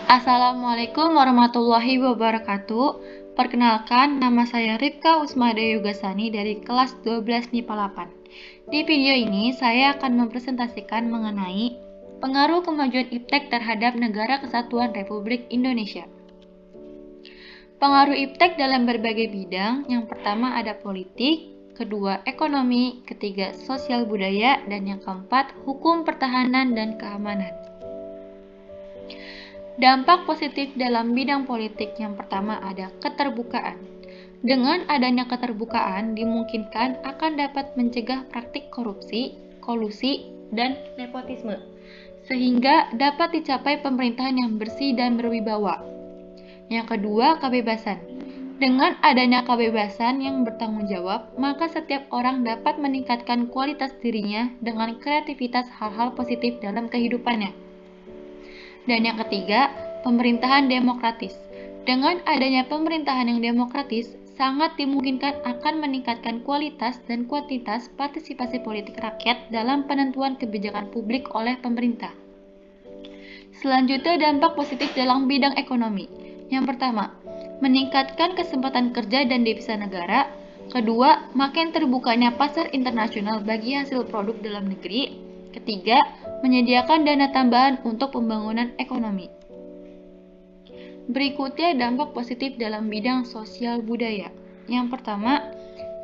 Assalamualaikum warahmatullahi wabarakatuh. Perkenalkan, nama saya Rifka Usmada Yugasani dari kelas 12 MIPA 8. Di video ini, saya akan mempresentasikan mengenai pengaruh kemajuan iptek terhadap Negara Kesatuan Republik Indonesia. Pengaruh iptek dalam berbagai bidang, yang pertama ada politik, kedua ekonomi, ketiga sosial budaya, dan yang keempat hukum pertahanan dan keamanan. Dampak positif dalam bidang politik yang pertama ada keterbukaan. Dengan adanya keterbukaan, dimungkinkan akan dapat mencegah praktik korupsi, kolusi, dan nepotisme, sehingga dapat dicapai pemerintahan yang bersih dan berwibawa. Yang kedua, kebebasan. Dengan adanya kebebasan yang bertanggung jawab, maka setiap orang dapat meningkatkan kualitas dirinya dengan kreativitas hal-hal positif dalam kehidupannya. Dan yang ketiga, pemerintahan demokratis. Dengan adanya pemerintahan yang demokratis, sangat dimungkinkan akan meningkatkan kualitas dan kuantitas partisipasi politik rakyat dalam penentuan kebijakan publik oleh pemerintah. Selanjutnya, dampak positif dalam bidang ekonomi. Yang pertama, meningkatkan kesempatan kerja dan devisa negara. Kedua, makin terbukanya pasar internasional bagi hasil produk dalam negeri. Ketiga, menyediakan dana tambahan untuk pembangunan ekonomi. Berikutnya, dampak positif dalam bidang sosial budaya. Yang pertama,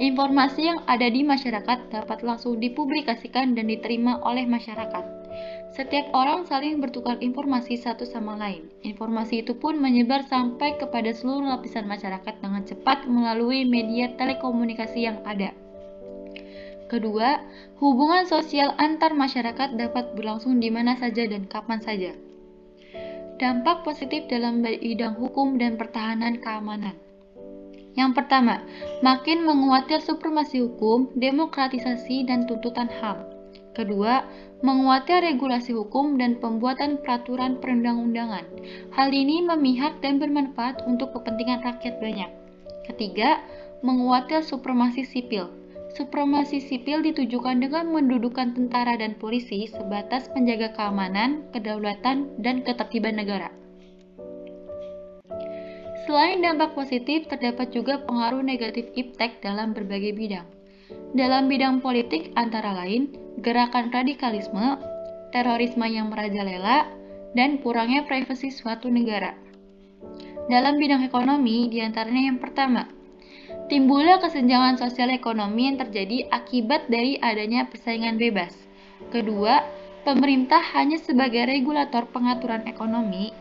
informasi yang ada di masyarakat dapat langsung dipublikasikan dan diterima oleh masyarakat. Setiap orang saling bertukar informasi satu sama lain. Informasi itu pun menyebar sampai kepada seluruh lapisan masyarakat dengan cepat melalui media telekomunikasi yang ada. Kedua, hubungan sosial antar masyarakat dapat berlangsung di mana saja dan kapan saja. Dampak positif dalam bidang hukum dan pertahanan keamanan. Yang pertama, makin menguatnya supremasi hukum, demokratisasi, dan tuntutan HAM. Kedua, menguatnya regulasi hukum dan pembuatan peraturan perundang-undangan. Hal ini memihak dan bermanfaat untuk kepentingan rakyat banyak. Ketiga, menguatnya supremasi sipil. Supremasi sipil ditujukan dengan mendudukan tentara dan polisi sebatas penjaga keamanan, kedaulatan, dan ketertiban negara. Selain dampak positif, terdapat juga pengaruh negatif iptek dalam berbagai bidang. Dalam bidang politik antara lain, gerakan radikalisme, terorisme yang merajalela, dan kurangnya privasi suatu negara. Dalam bidang ekonomi, diantaranya yang pertama, timbulnya kesenjangan sosial ekonomi yang terjadi akibat dari adanya persaingan bebas. Kedua, pemerintah hanya sebagai regulator pengaturan ekonomi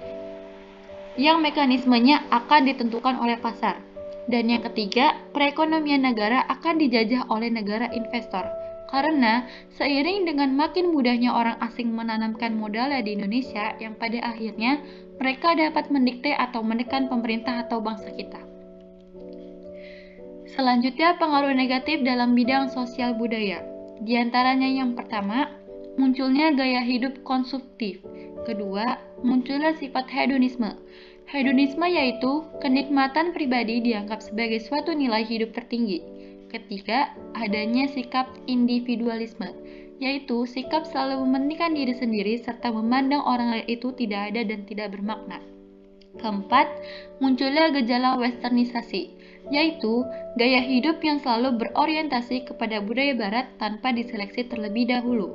yang mekanismenya akan ditentukan oleh pasar. Dan yang ketiga, perekonomian negara akan dijajah oleh negara investor. Karena seiring dengan makin mudahnya orang asing menanamkan modalnya di Indonesia, yang pada akhirnya mereka dapat mendikte atau menekan pemerintah atau bangsa kita. Selanjutnya, pengaruh negatif dalam bidang sosial budaya. Di antaranya yang pertama, munculnya gaya hidup konsumtif. Kedua, munculnya sifat hedonisme. Hedonisme yaitu kenikmatan pribadi dianggap sebagai suatu nilai hidup tertinggi. Ketiga, adanya sikap individualisme, yaitu sikap selalu mementingkan diri sendiri serta memandang orang lain itu tidak ada dan tidak bermakna. Keempat, munculnya gejala westernisasi, yaitu gaya hidup yang selalu berorientasi kepada budaya barat tanpa diseleksi terlebih dahulu.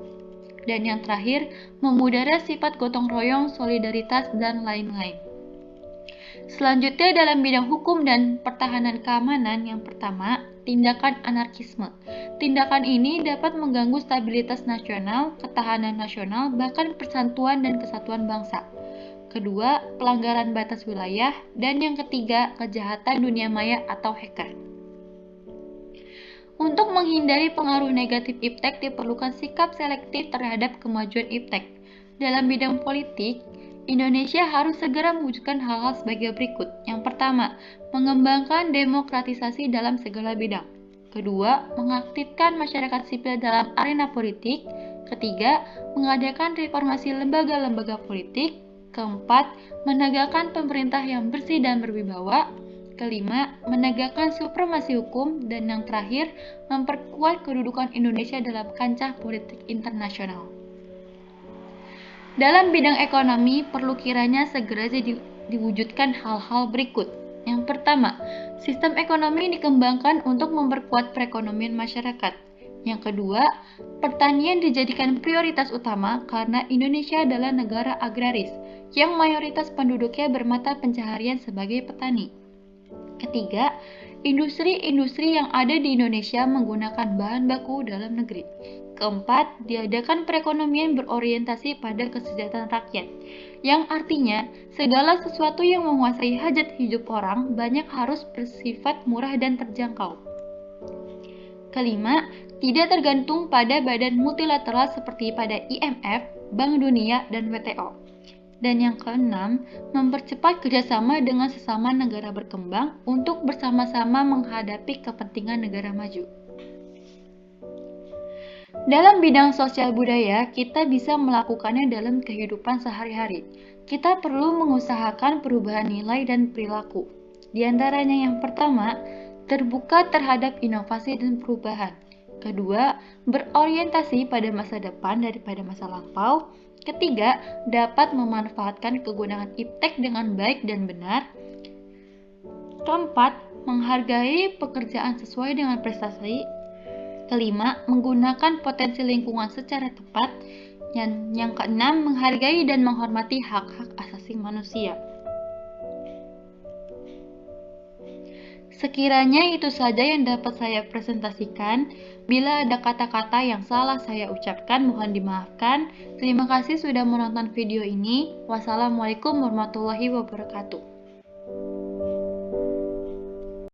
Dan yang terakhir, memudara sifat gotong royong, solidaritas, dan lain-lain. Selanjutnya dalam bidang hukum dan pertahanan keamanan, yang pertama, tindakan anarkisme. Tindakan ini dapat mengganggu stabilitas nasional, ketahanan nasional, bahkan persatuan dan kesatuan bangsa. Kedua, pelanggaran batas wilayah, dan yang ketiga, kejahatan dunia maya atau hacker. Untuk menghindari pengaruh negatif iptek diperlukan sikap selektif terhadap kemajuan iptek. Dalam bidang politik, Indonesia harus segera mewujudkan hal-hal sebagai berikut. Yang pertama, mengembangkan demokratisasi dalam segala bidang. Kedua, mengaktifkan masyarakat sipil dalam arena politik. Ketiga, mengadakan reformasi lembaga-lembaga politik. Keempat, menegakkan pemerintah yang bersih dan berwibawa. Kelima, menegakkan supremasi hukum. Dan yang terakhir, memperkuat kedudukan Indonesia dalam kancah politik internasional. Dalam bidang ekonomi, perlu kiranya segera diwujudkan hal-hal berikut. Yang pertama, sistem ekonomi dikembangkan untuk memperkuat perekonomian masyarakat. Yang kedua, pertanian dijadikan prioritas utama karena Indonesia adalah negara agraris, yang mayoritas penduduknya bermata pencaharian sebagai petani. Ketiga, industri-industri yang ada di Indonesia menggunakan bahan baku dalam negeri. Keempat, diadakan perekonomian berorientasi pada kesejahteraan rakyat, yang artinya segala sesuatu yang menguasai hajat hidup orang banyak harus bersifat murah dan terjangkau. Kelima, tidak tergantung pada badan multilateral seperti pada IMF, Bank Dunia, dan WTO. Dan yang keenam, mempercepat kerjasama dengan sesama negara berkembang untuk bersama-sama menghadapi kepentingan negara maju. Dalam bidang sosial budaya, kita bisa melakukannya dalam kehidupan sehari-hari. Kita perlu mengusahakan perubahan nilai dan perilaku. Di antaranya yang pertama, terbuka terhadap inovasi dan perubahan. Kedua, berorientasi pada masa depan daripada masa lampau. Ketiga, dapat memanfaatkan kegunaan iptek dengan baik dan benar. Keempat, menghargai pekerjaan sesuai dengan prestasi. Kelima, menggunakan potensi lingkungan secara tepat. Yang keenam, menghargai dan menghormati hak-hak asasi manusia. Sekiranya itu saja yang dapat saya presentasikan. Bila ada kata-kata yang salah saya ucapkan, mohon dimaafkan. Terima kasih sudah menonton video ini. Wassalamualaikum warahmatullahi wabarakatuh.